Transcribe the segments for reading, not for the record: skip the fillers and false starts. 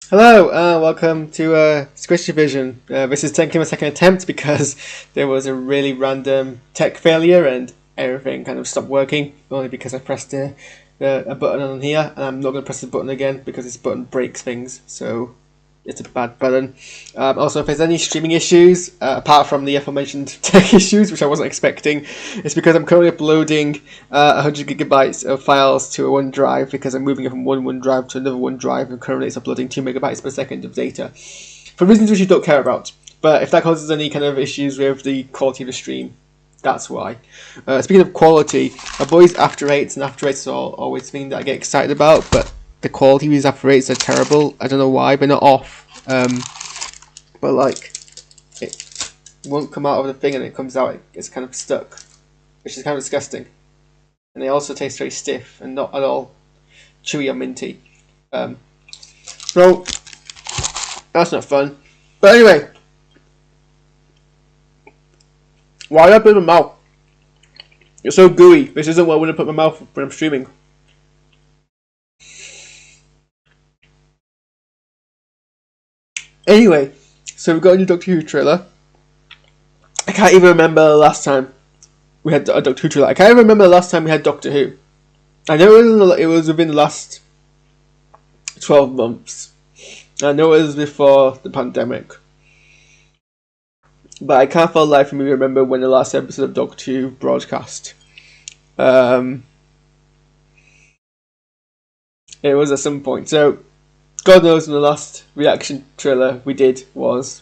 Hello, welcome to SquishiVision. This is technically my second attempt because there was a really random tech failure and everything kind of stopped working, only because I pressed a button on here, and I'm not going to press the button again because this button breaks things, so it's a bad button. Also, if there's any streaming issues, apart from the aforementioned tech issues, which I wasn't expecting, it's because I'm currently uploading 100 gigabytes of files to a OneDrive because I'm moving it from one OneDrive to another OneDrive, and currently it's uploading 2 megabytes per second of data. For reasons which you don't care about, but if that causes any kind of issues with the quality of the stream, that's why. Speaking of quality, my boys After Eights, and After Eights are always something that I get excited about, but the quality of these After Eights are terrible. I don't know why, they're not off. But like, it won't come out of the thing and it comes out, it's kind of stuck, which is kind of disgusting. And they also taste very stiff and not at all chewy or minty. So, that's not fun. But anyway, why did I put my mouth? It's so gooey. This isn't what I want to put in my mouth when I'm streaming. Anyway, so we've got a new Doctor Who trailer. I can't even remember the last time we had a Doctor Who trailer. I can't even remember the last time we had Doctor Who. I know it was within the last 12 months. I know it was before the pandemic. But I can't for the life of me remember when the last episode of Doctor Who broadcast. It was at some point. So, God knows when the last reaction trailer we did was.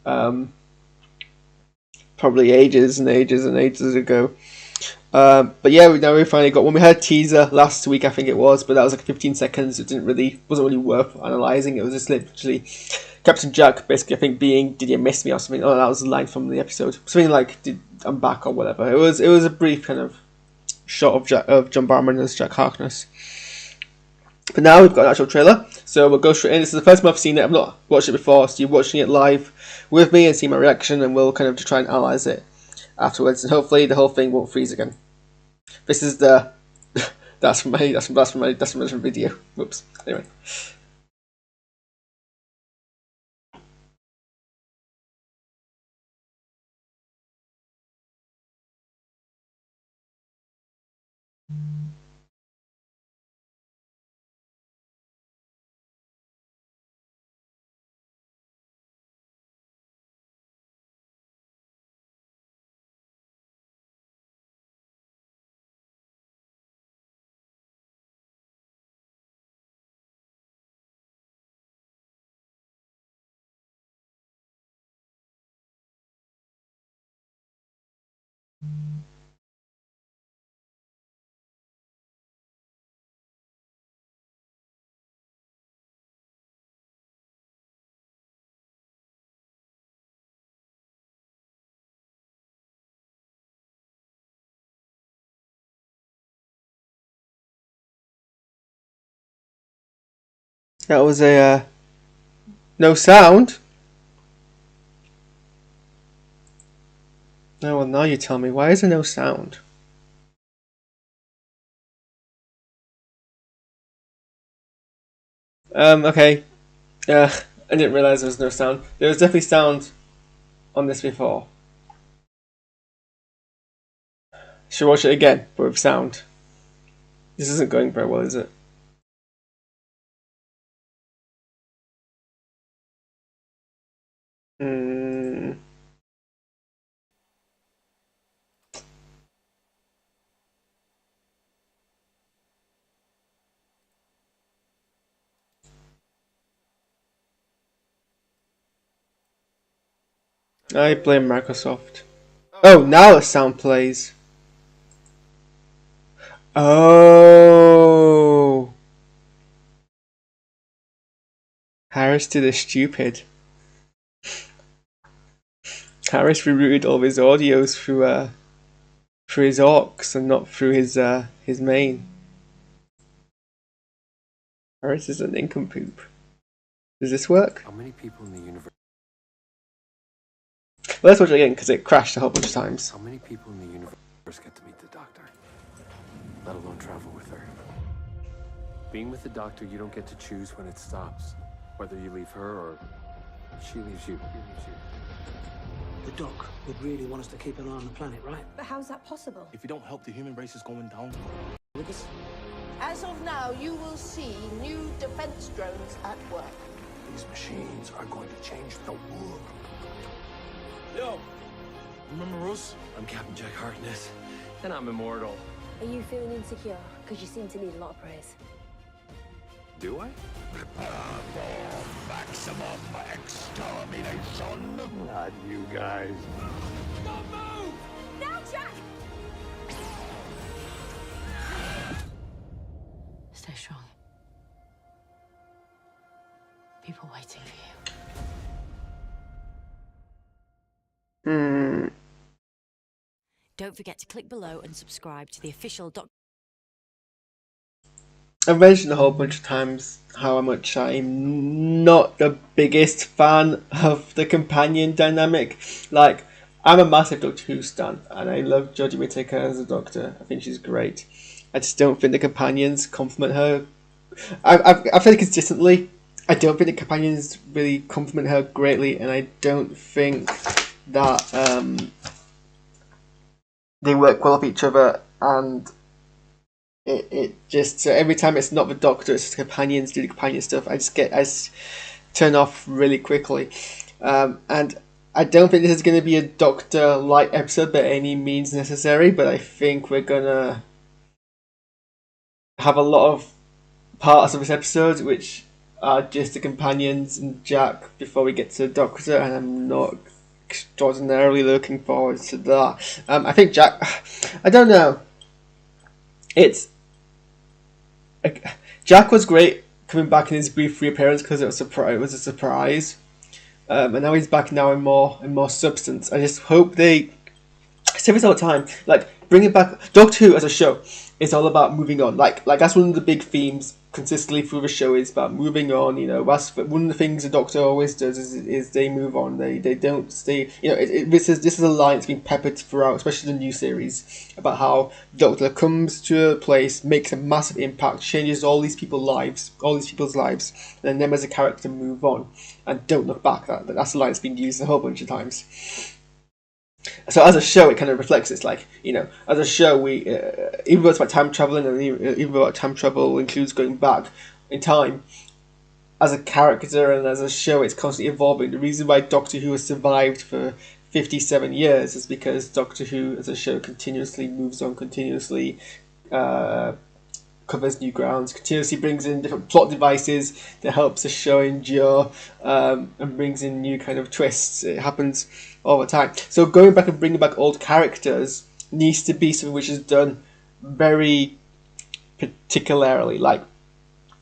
Probably ages and ages and ages ago. But yeah, now we finally got one. We had a teaser last week, I think it was, but that was like 15 seconds. It wasn't really worth analysing. It was just literally Captain Jack basically, I think, being, "Did you miss me?" or something. Oh, that was a line from the episode. Something like, "I'm back" or whatever. It was a brief kind of shot of John Barrowman as Jack Harkness. But now we've got an actual trailer, so we'll go straight in. This is the first time I've seen it. I've not watched it before, so you're watching it live with me and see my reaction, and we'll kind of try and analyse it afterwards, and hopefully the whole thing won't freeze again. This is the that's from my video. Whoops. Anyway. That was a no sound. No, well, now you tell me. Why is there no sound? Okay. I didn't realise there was no sound. There was definitely sound on this before. Should we watch it again, but with sound? This isn't going very well, is it? I blame Microsoft. Oh, now the sound plays. Oh. Harris did a stupid. Harris rerouted all of his audios through his aux and not through his main. Harris is an nincompoop. Does this work? How many people in the universe? Well, let's watch it again because it crashed a whole bunch of times. How many people in the universe get to meet the Doctor, let alone travel with her? Being with the Doctor, you don't get to choose when it stops Whether you leave her or she leaves you. The Doc would really want us to keep an eye on the planet, right? But how's that possible? If you don't help, the human race is going down. Lucas? As of now, you will see new defense drones at work. These machines are going to change the world. Yo, remember us? I'm Captain Jack Harkness, and I'm immortal. Are you feeling insecure? Because you seem to need a lot of praise. Do I? Maximum extermination! Not you guys. Don't move! Now, Jack! Stay strong. People waiting for you. Don't forget to click below and subscribe to the official I've mentioned a whole bunch of times how much I'm not the biggest fan of the companion dynamic. Like, I'm a massive Doctor Who stan, and I love Jodie Whittaker as a Doctor. I think she's great. I just don't think the companions complement her. I've said it consistently. I don't think the companions really complement her greatly, and I don't think that they work well with each other, and it just, so every time it's not the Doctor, it's just companions do the companion stuff, I just turn off really quickly. And I don't think this is going to be a Doctor light episode by any means necessary, but I think we're gonna have a lot of parts of this episode which are just the companions and Jack before we get to the Doctor, and I'm not extraordinarily looking forward to that. I think Jack, I don't know. Jack was great coming back in his brief reappearance because it was a surprise, and now he's back now in more substance. I just hope I say this all the time, like, bringing back Doctor Who as a show is all about moving on. Like that's one of the big themes consistently through the show, is about moving on. You know, that's one of the things the Doctor always does is they move on. They don't stay. You know, this is a line that's been peppered throughout, especially the new series, about how Doctor comes to a place, makes a massive impact, changes all these people's lives, and then them as a character move on and don't look back. That's a line that's been used a whole bunch of times. So as a show, it kind of reflects this. Like, you know, as a show, we even though it's about time traveling, and even though time travel includes going back in time, as a character and as a show, it's constantly evolving. The reason why Doctor Who has survived for 57 years is because Doctor Who as a show continuously moves on, continuously covers new grounds, continuously brings in different plot devices that helps the show endure, and brings in new kind of twists. It happens all the time. So going back and bringing back old characters needs to be something which is done very particularly. Like,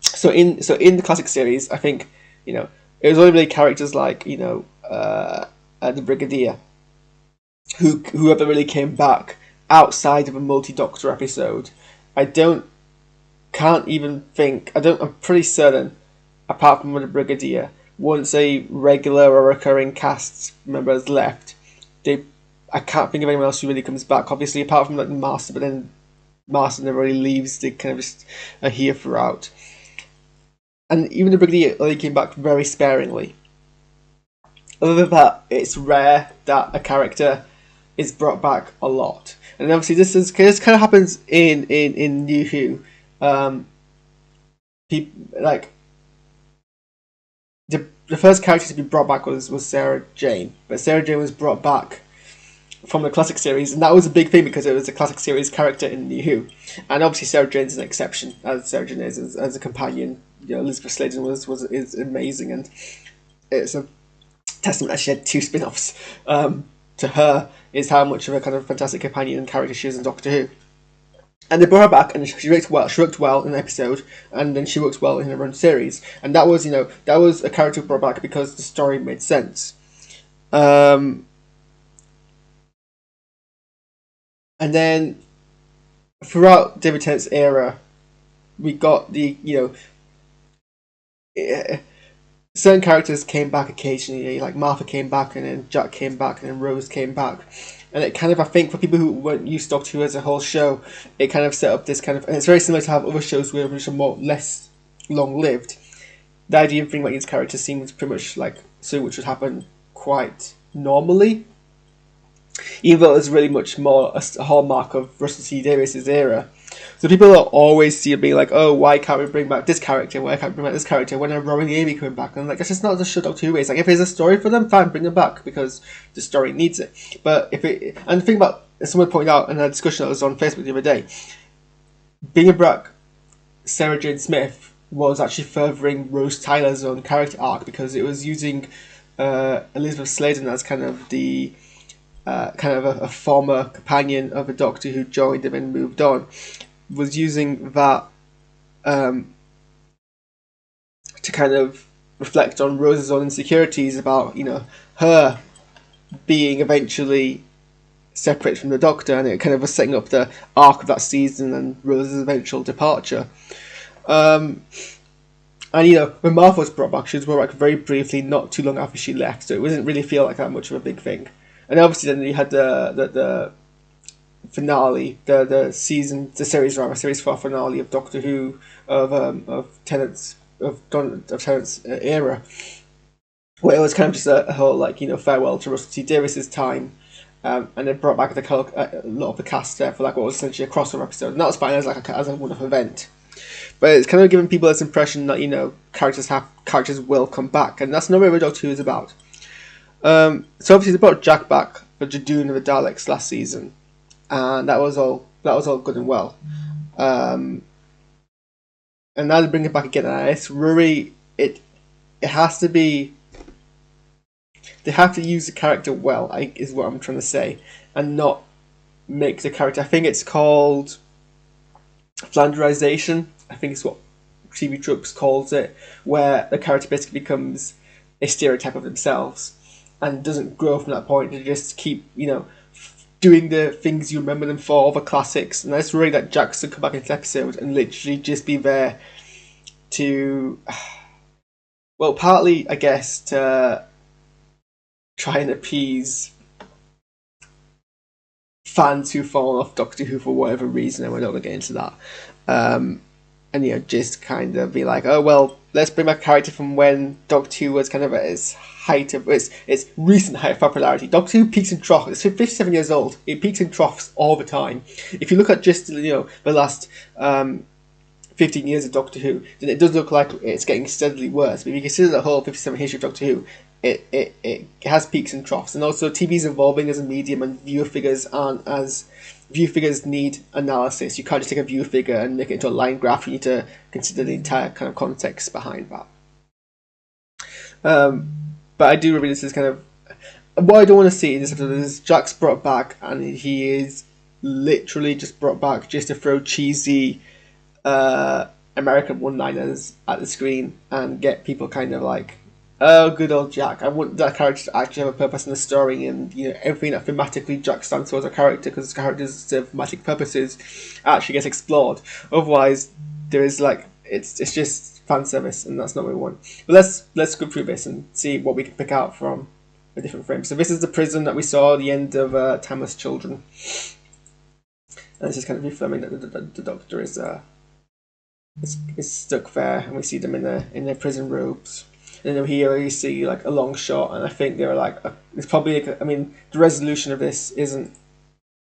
so in the classic series, I think, you know, it was only really characters like, you know, the Brigadier who ever really came back outside of a multi-Doctor episode. I'm pretty certain, apart from the Brigadier, once a regular or recurring cast member has left, I can't think of anyone else who really comes back. Obviously, apart from like the Master, but then Master never really leaves. They kind of just are here throughout. And even the Brigadier only came back very sparingly. Other than that, it's rare that a character is brought back a lot. And obviously, this kind of happens in New Who. The first character to be brought back was Sarah Jane, but Sarah Jane was brought back from the classic series, and that was a big thing because it was a classic series character in New Who. And obviously Sarah Jane's an exception, as Sarah Jane is as a companion. You know, Elizabeth Sladen is amazing, and it's a testament that she had 2 spin-offs. To her is how much of a kind of fantastic companion and character she is in Doctor Who. And they brought her back, and she worked well in an episode, and then she worked well in her own series. And that was a character brought back because the story made sense. And then throughout David Tennant's era, we got certain characters came back occasionally, like Martha came back, and then Jack came back, and then Rose came back. And it kind of, I think, for people who weren't used to Doctor Who as a whole show, it kind of set up this kind of, and it's very similar to how other shows which are less long-lived. the idea of bringing back these characters seems pretty much like something which would happen quite normally, even though it's really much more a hallmark of Russell T Davies' era. So people are always see it being like, oh, why can't we bring back this character? Why can't we bring back this character? When are Rowan and Amy coming back? And I'm like, that's just not the show Doctor Who is. Like, if there's a story for them, fine, bring them back, because the story needs it. But if it... And the thing about... Someone pointed out in a discussion that was on Facebook the other day, bringing back Sarah Jane Smith was actually furthering Rose Tyler's own character arc, because it was using Elizabeth Sladen as kind of the... a former companion of a Doctor who joined him and moved on, was using that to kind of reflect on Rose's own insecurities about, her being eventually separate from the Doctor, and it kind of was setting up the arc of that season and Rose's eventual departure. And when Martha was brought back, she was brought back very briefly, not too long after she left, so it didn't really feel like that much of a big thing. And obviously then you had the finale, the series 4 finale of Doctor Who of Tennant's era, where it was kind of just a whole farewell to Russell T Davies' time, and it brought back a lot of the cast there for what was essentially a crossover episode, and that was fine as a one-off event. But it's kind of giving people this impression that characters will come back, and that's not really what Doctor Who is about. So obviously they brought Jack back for Jadoon of the Daleks last season, and that was all good and well. And now they bring it back again, and it's really it has to be. They have to use the character well, is what I'm trying to say, and not make the character. I think it's called Flanderization. I think it's what TV Tropes calls it, where the character basically becomes a stereotype of themselves and doesn't grow from that point. They just keep, doing the things you remember them for, all the classics. And that's really that Jackson come back in this episode and literally just be there to, well, partly, I guess, to try and appease fans who've fallen off Doctor Who for whatever reason, and we're not going to get into that. And just kind of be like, oh well, let's bring back a character from when Doctor Who was kind of at its height of its recent height of popularity. Doctor Who peaks and troughs. It's 57 years old. It peaks and troughs all the time. If you look at just the last 15 years of Doctor Who, then it does look like it's getting steadily worse. But if you consider the whole 57 history of Doctor Who, it has peaks and troughs. And also TV is evolving as a medium, and viewer figures need analysis. You can't just take a view figure and make it into a line graph. You need to consider the entire kind of context behind that. But I do remember this is kind of what I don't want to see in this episode is Jack's brought back, and he is literally just brought back just to throw cheesy American one-liners at the screen and get people kind of like, oh, good old Jack. I want that character to actually have a purpose in the story, and everything that thematically Jack stands for as a character, because characters serve thematic purposes, actually gets explored. Otherwise, there is it's just fan service, and that's not what we want. But let's go through this and see what we can pick out from a different frame. So this is the prison that we saw at the end of Timeless Children, and it's just kind of reaffirming that the Doctor is stuck there, and we see them in their prison robes. And then here you see a long shot, and I think they're it's probably the resolution of this isn't,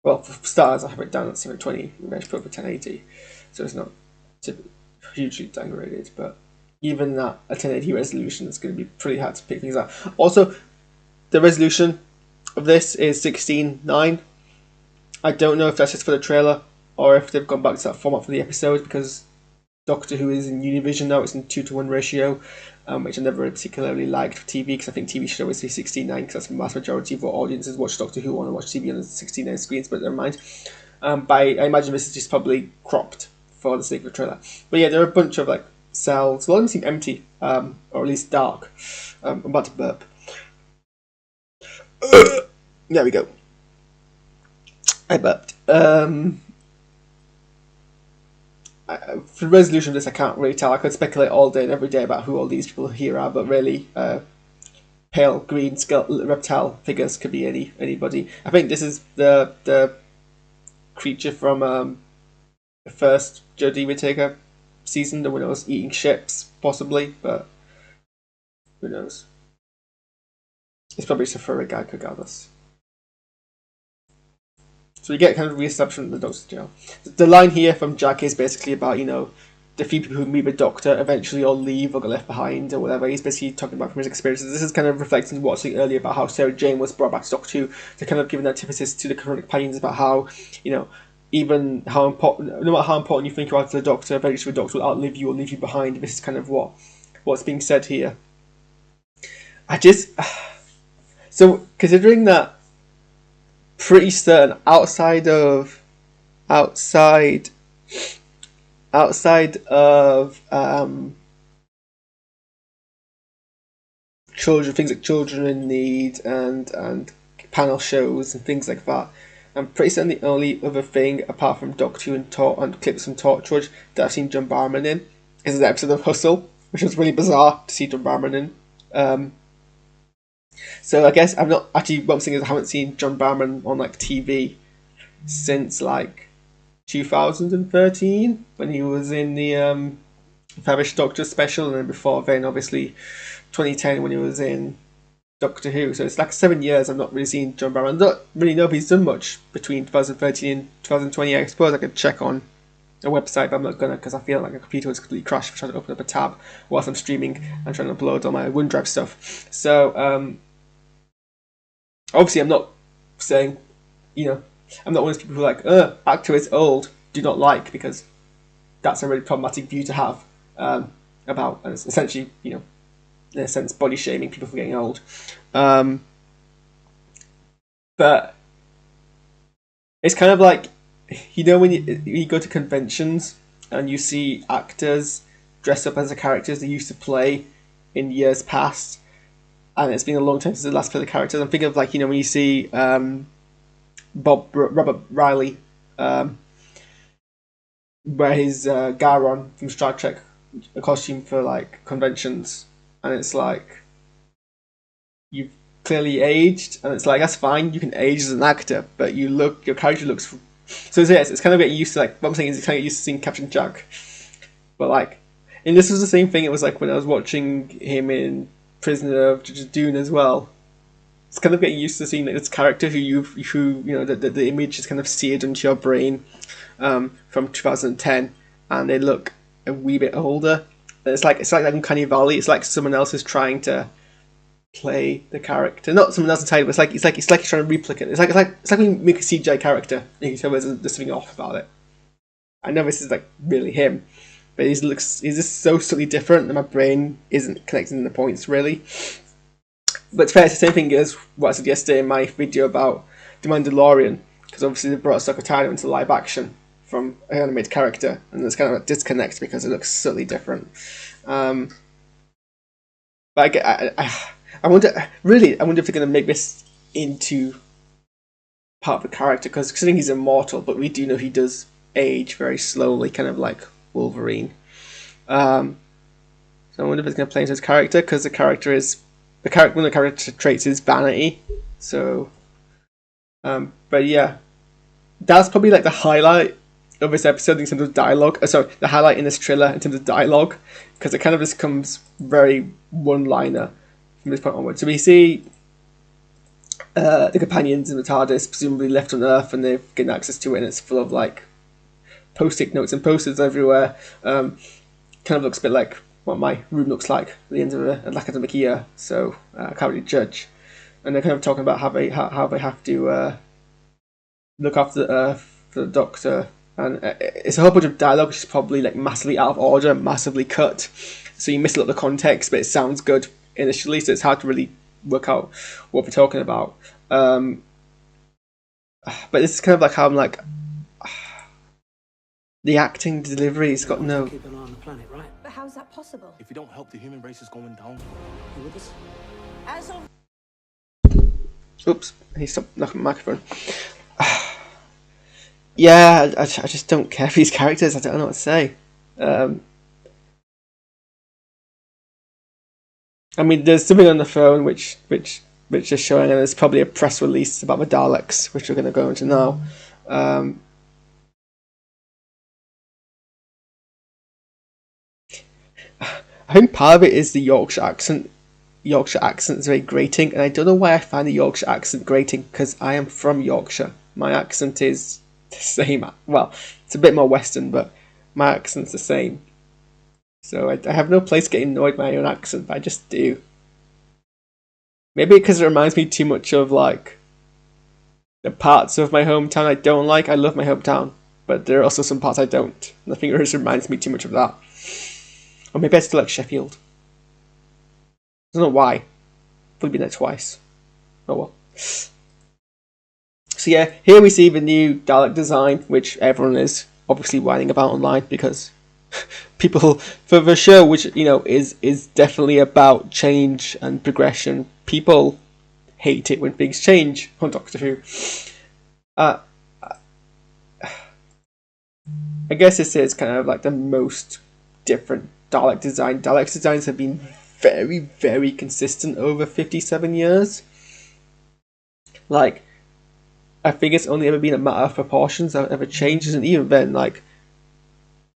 well, for starters I have it down at 720 Revenge Pro for 1080, so it's not hugely downgraded, but even that a 1080 resolution is going to be pretty hard to pick things out. Also, the resolution of this is 16:9. I don't know if that's just for the trailer or if they've gone back to that format for the episode, because Doctor Who is in Univision now. It's in 2:1 ratio, which I never particularly liked for TV, because I think TV should always be 16:9, because that's the vast majority of what audiences watch Doctor Who want to watch TV on the 16:9 screens, but never mind. But I imagine this is just probably cropped for the sake of the trailer. But yeah, there are a bunch of cells. A lot of them seem empty, or at least dark. I'm about to burp. There we go. I burped. For the resolution of this, I can't really tell. I could speculate all day and every day about who all these people here are, but really, pale green skeletal reptile figures could be anybody. I think this is the creature from the first Jodie Whittaker season, the one that was eating ships, possibly. But Who knows? It's probably just a furry gag regardless. So we get kind of re-establishment of the Doctor's jail. The line here from Jack is basically about, you know, the few people who meet the Doctor eventually all leave or get left behind or whatever. He's basically talking about from his experiences. This is kind of reflecting what I was saying earlier about how Sarah Jane was brought back to Doctor Who to kind of give an antithesis to the current companions about how, you know, even how important, no matter how important you think you are to the Doctor, eventually the Doctor will outlive you or leave you behind. This is kind of what's being said here. So considering that, pretty certain outside of children, things like Children in Need and panel shows and things like that, I'm pretty certain the only other thing apart from Doctor Who and clips from Torchwood that I've seen John Barrowman in is an episode of Hustle, which was really bizarre to see John Barrowman in. So I guess I'm not actually. One thing is I haven't seen John Barrowman on like TV since like 2013 when he was in the Famished Doctor special, and then before then, obviously 2010 when he was in Doctor Who. So it's like 7 years I've not really seen John Barrowman. I don't really know if he's done much between 2013 and 2020. I suppose I could check on a website, but I'm not gonna because I feel like a computer was completely crashed trying to open up a tab whilst I'm streaming and trying to upload all my OneDrive stuff. So obviously I'm not saying, you know, I'm not one of those people who are like, actor is old, do not like, because that's a really problematic view to have about, and it's essentially, you know, in a sense, body shaming people for getting old. But it's kind of like, you know, when you go to conventions and you see actors dress up as the characters they used to play in years past, and it's been a long time since the last played the characters. I'm thinking of like, you know, when you see Robert Riley wear his Garon from Star Trek a costume for like conventions, and it's like you've clearly aged, and it's like that's fine, you can age as an actor, but your character looks. So yes, it's kind of getting used to, like, what I'm saying is it's kind of getting used to seeing Captain Jack, but like, and this was the same thing. It was like when I was watching him in Prisoner of Dune as well. It's kind of getting used to seeing this character who you know the image is kind of seared into your brain from 2010, and they look a wee bit older. And it's like that Uncanny Valley. It's like someone else is trying to play the character, not someone else entirely, but it's like he's trying to replicate. It's like when you make a CGI character and you can tell there's something off about it. I know this is like really him, but he's just so subtly different that my brain isn't connecting the points really. But it's fair, it's the same thing as what I said yesterday in my video about The Mandalorian, because obviously they brought Ahsoka Tano into live action from an animated character, and there's kind of a disconnect because it looks subtly different. But I wonder if they're going to make this into part of the character, because considering he's immortal, but we do know he does age very slowly, kind of like Wolverine. So I wonder if it's going to play into his character, because one of the character traits is vanity. So, but yeah, that's probably like the highlight of this episode in terms of dialogue. Sorry, the highlight in this thriller in terms of dialogue, because it kind of just comes very one-liner from this point onward. So we see the companions in the TARDIS, presumably left on Earth, and they've gained access to it, and it's full of like post-it notes and posters everywhere. Kind of looks a bit like what my room looks like at the end of an academic year, so I can't really judge. And they're kind of talking about how they have to look after the Earth for the Doctor, and it's a whole bunch of dialogue which is probably like massively out of order, massively cut, so you miss a lot of the context, but it sounds good initially, so it's hard to really work out what we're talking about. But this is kind of like how I'm like, the acting delivery's got no. Keep an eye on the planet, right? But how's that possible? If you don't help, the human race is going down. You with us? As of Oops, he stopped knocking the microphone. Yeah, I just don't care for these characters. I don't know what to say. I mean, there's something on the phone which is showing, and there's probably a press release about the Daleks, which we're going to go into now. I think part of it is the Yorkshire accent Yorkshire accent is very grating, and I don't know why I find the Yorkshire accent grating, because I am from Yorkshire. My accent is the same. Well, it's a bit more Western, but my accent's the same. So I have no place getting annoyed by my own accent, but I just do. Maybe because it reminds me too much of like the parts of my hometown I don't like. I love my hometown, but there are also some parts I don't. And I think it just reminds me too much of that. Or maybe I still like Sheffield. I don't know why. I've only been there twice. Oh well. So yeah, here we see the new Dalek design, which everyone is obviously whining about online because people, for the show, which is definitely about change and progression, people hate it when things change on Doctor Who. I guess this is kind of like the most different Dalek design. Dalek designs have been very, very consistent over 57 years. Like, I think it's only ever been a matter of proportions that ever changes, and even then, like,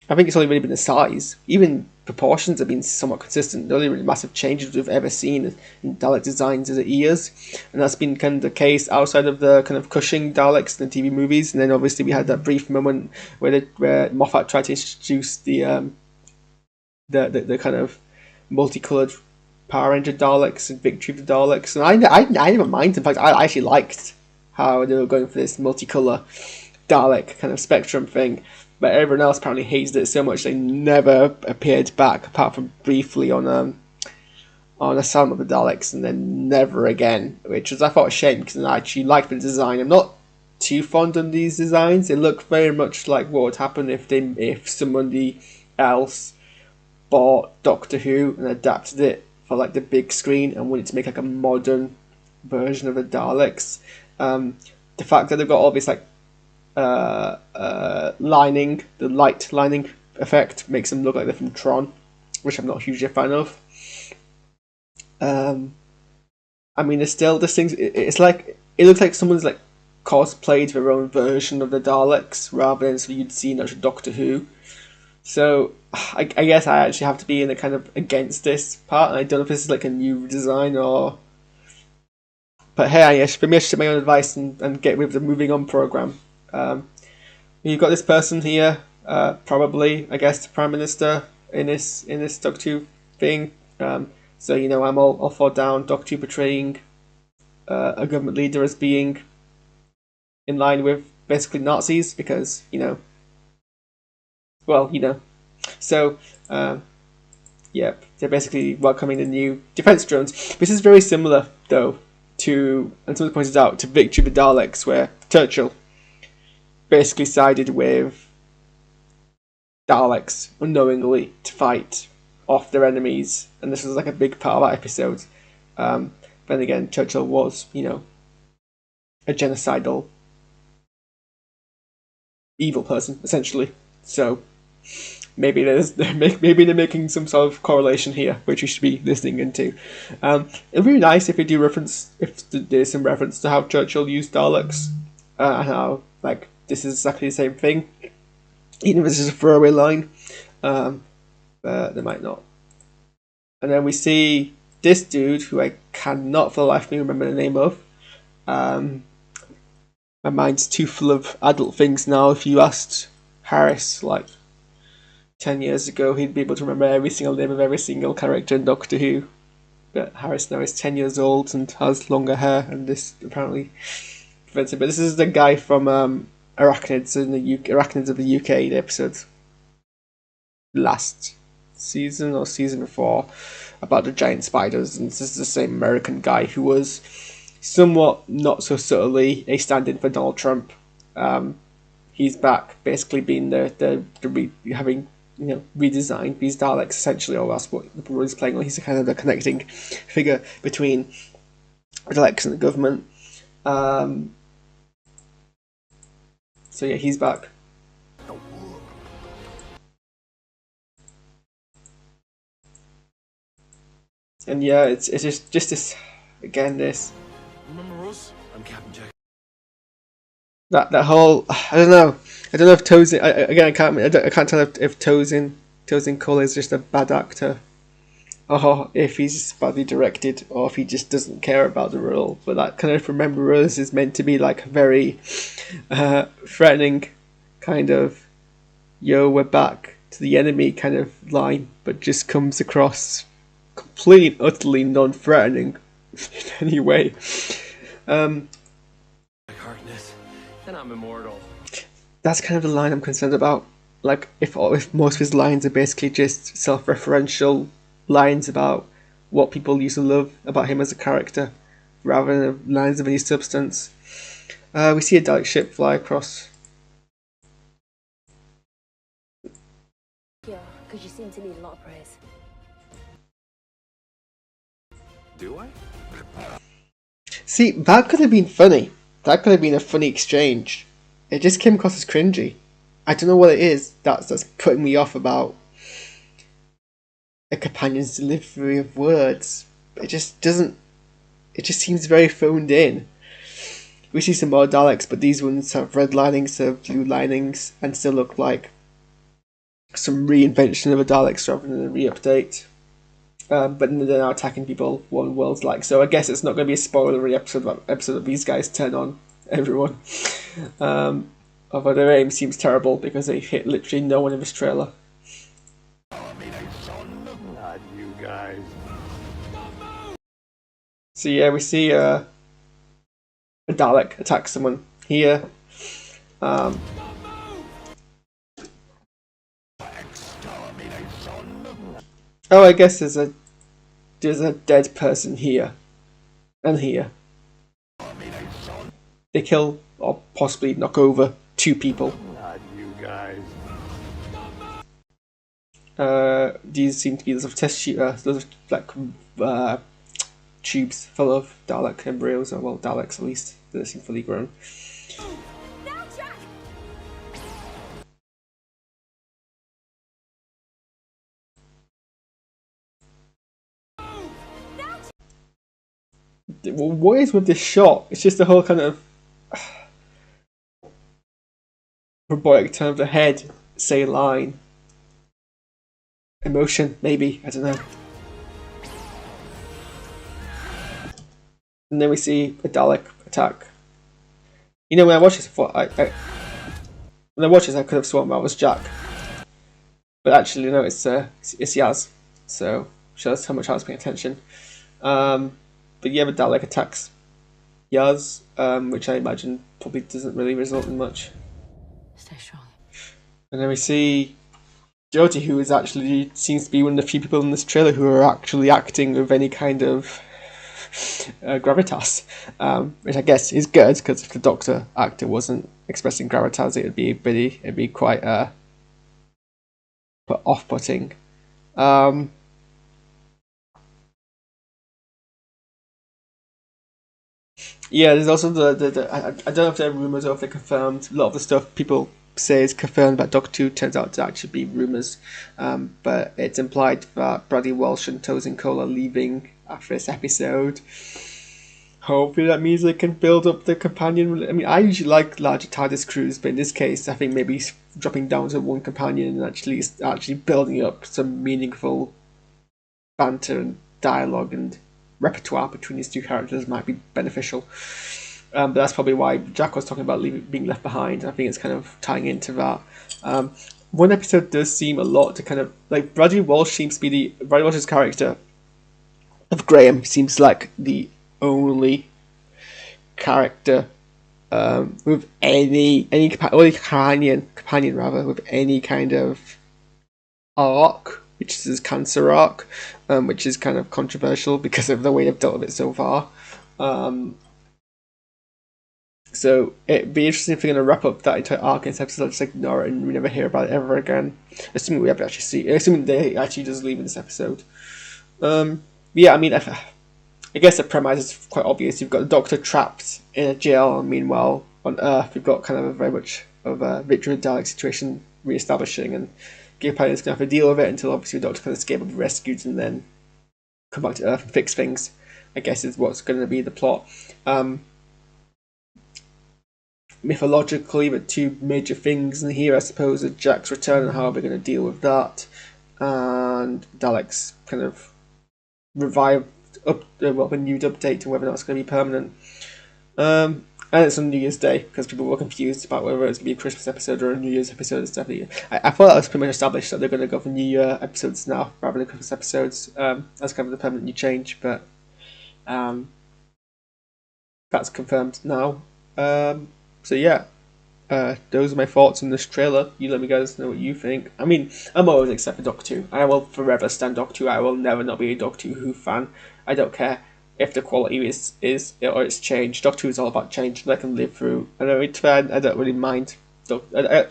I think it's only really been the size. Even proportions have been somewhat consistent. The only really massive changes we've ever seen in Dalek designs is the ears, and that's been kind of the case outside of the kind of Cushing Daleks in the TV movies. And then obviously we had that brief moment where Moffat tried to introduce the kind of multicolored Power Ranger Daleks and Victory of the Daleks, and I never minded. In fact, I actually liked how they were going for this multicolour Dalek kind of spectrum thing. But everyone else apparently hated it so much they never appeared back, apart from briefly on Asylum of the Daleks, and then never again, which was, I thought, a shame, because I actually liked the design. I'm not too fond of these designs. They look very much like what would happen if somebody else bought Doctor Who and adapted it for like the big screen and wanted to make like a modern version of the Daleks. The fact that they've got all this like lining, the light lining effect, makes them look like they're from Tron, which I'm not hugely a fan of. I mean, there's still this things. It's like it looks like someone's like cosplayed their own version of the Daleks rather than so you'd see actual Doctor Who. So I guess I actually have to be in a kind of against this part, and I don't know if this is like a new design or. But hey, I should take my own advice and get with the moving on program. You've got this person here, probably, I guess, the Prime Minister in this Doctor Who thing. So I'm all for down Doctor Who portraying a government leader as being in line with basically Nazis, because So yeah, they're basically welcoming the new defense drones. This is very similar though to, and someone pointed out, to Victory of the Daleks, where Churchill basically sided with Daleks unknowingly to fight off their enemies, and this was like a big part of that episode. Then again, Churchill was, a genocidal evil person, essentially. So maybe they're making some sort of correlation here, which we should be listening into. It'd be nice if there's some reference to how Churchill used Daleks, and how like this is exactly the same thing, even if this is a throwaway line. But they might not. And then we see this dude, who I cannot for the life of me remember the name of. My mind's too full of adult things now. If you asked Harris, like 10 years ago, he'd be able to remember every single name of every single character in Doctor Who. But Harris now is 10 years old and has longer hair, and this apparently prevents it. But this is the guy from Arachnids of the UK, the episode last season or season before, about the giant spiders, and this is the same American guy who was somewhat not so subtly a stand-in for Donald Trump. He's back, basically being having redesigned these Daleks essentially, or that's what the role he's playing. He's kind of the connecting figure between the Daleks and the government. So yeah, he's back. And yeah, it's just this again. This Remember us? I'm Captain Jack. that whole I don't know if Tosin I can't tell if Tosin Cole is just a bad actor or if he's badly directed, or if he just doesn't care about the role. But that kind of "remember us" is meant to be like a very threatening kind of "yo, we're back to the enemy" kind of line, but just comes across completely and utterly non-threatening in any way. Harkness, then I'm immortal. That's kind of the line I'm concerned about. Like, if most of his lines are basically just self-referential lines about what people used to love about him as a character, rather than lines of any substance. We see a Dalek ship fly across. Yeah, because you seem to need a lot of praise. Do I? See, that could have been funny. That could have been a funny exchange. It just came across as cringy. I don't know what it is that's putting me off about a companion's delivery of words. It just doesn't. It just seems very phoned in. We see some more Daleks, but these ones have red linings, have blue linings, and still look like some reinvention of a Daleks rather than a re-update. But they're now attacking people one world's like. So I guess it's not going to be a spoilery episode that these guys turn on everyone. Although their aim seems terrible because they hit literally no one in this trailer. Not you guys. So yeah, we see a Dalek attack someone here. Oh, I guess there's a dead person here and here. They kill or possibly knock over 2 people. Not you guys. These seem to be those test those like tubes full of Dalek embryos, or well, Daleks at least. They seem fully grown. What is with this shot? It's just a whole kind of robotic turn of the head, say line. Emotion, maybe, I don't know. And then we see a Dalek attack. You know, when I watched this, when I watched this, I could have sworn that was Jack, but actually, no, it's Yaz. So shows how much I was paying attention. But yeah, the Dalek attacks Yaz, which I imagine probably doesn't really result in much. Stay strong. And then we see Jodie, who is actually seems to be one of the few people in this trailer who are actually acting with any kind of gravitas, which I guess is good, because if the Doctor actor wasn't expressing gravitas, it'd be quite off-putting. Yeah, there's also I don't know if they're rumours or if they're confirmed. A lot of the stuff people say is confirmed about Doctor 2 turns out to actually be rumours. But it's implied that Bradley Walsh and Tosin Cole are leaving after this episode. Hopefully that means they can build up the companion. I mean, I usually like larger TARDIS crews, but in this case, I think maybe dropping down to one companion and actually building up some meaningful banter and dialogue and repertoire between these 2 characters might be beneficial. But that's probably why Jack was talking about being left behind. I think it's kind of tying into that. One episode does seem a lot to kind of like Bradley Walsh's character of Graham seems like the only character with any companion rather with any kind of arc, which is his cancer arc, which is kind of controversial because of the way they've dealt with it so far. So it'd be interesting if they're going to wrap up that entire arc in this episode, just ignore it and we never hear about it ever again. Assuming they actually does leave in this episode. Yeah, I mean, I guess the premise is quite obvious. You've got the Doctor trapped in a jail, and meanwhile on Earth we've got kind of a very much of a Victor and Dalek situation re-establishing, and Gay Pioneer's going to have to deal with it until obviously the Doctor can escape and be rescued and then come back to Earth and fix things, I guess is what's going to be the plot. Mythologically, the 2 major things in here, I suppose, are Jack's return and how we're going to deal with that, and Daleks kind of revived renewed update and whether or not it's going to be permanent. And it's on New Year's Day because people were confused about whether it's going to be a Christmas episode or a New Year's episode. It's definitely. I thought that was pretty much established that they're going to go for New Year episodes now rather than Christmas episodes. That's kind of the permanent new change, but that's confirmed now. So yeah, those are my thoughts on this trailer. You let me guys know what you think. I mean, I'm always except for Doctor Who. I will forever stand Doctor Who. I will never not be a Doctor Who fan. I don't care if the quality is or it's changed. Doctor Who is all about change, and I can live through. I don't really mind. My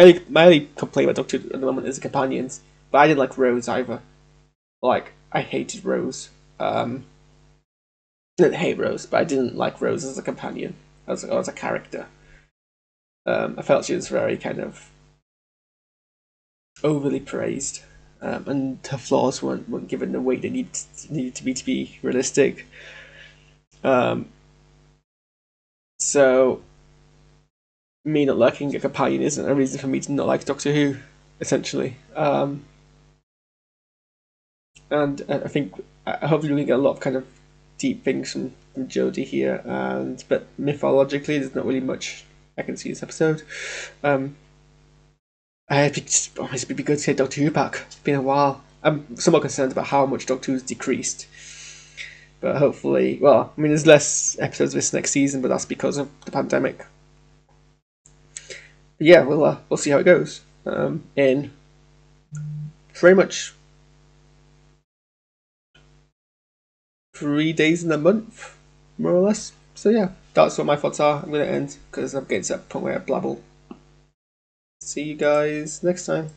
only complaint about Doctor Who at the moment is the companions, but I didn't like Rose either. Like, I hated Rose. I didn't hate Rose, but I didn't like Rose as a companion, as a character. I felt she was very kind of overly praised. And her flaws weren't given the weight they needed to be realistic. So me not liking a companion isn't a reason for me to not like Doctor Who, essentially. And I think hopefully we get a lot of kind of deep things from Jodie here, but mythologically there's not really much I can see this episode. It'd be good to get Doctor Who back. It's been a while. I'm somewhat concerned about how much Doctor Who's decreased. But hopefully, well, I mean, there's less episodes this next season, but that's because of the pandemic. But yeah, we'll see how it goes. In pretty much 3 days in a month, more or less. So yeah, that's what my thoughts are. I'm going to end because I'm getting to that point where I blabble. See you guys next time.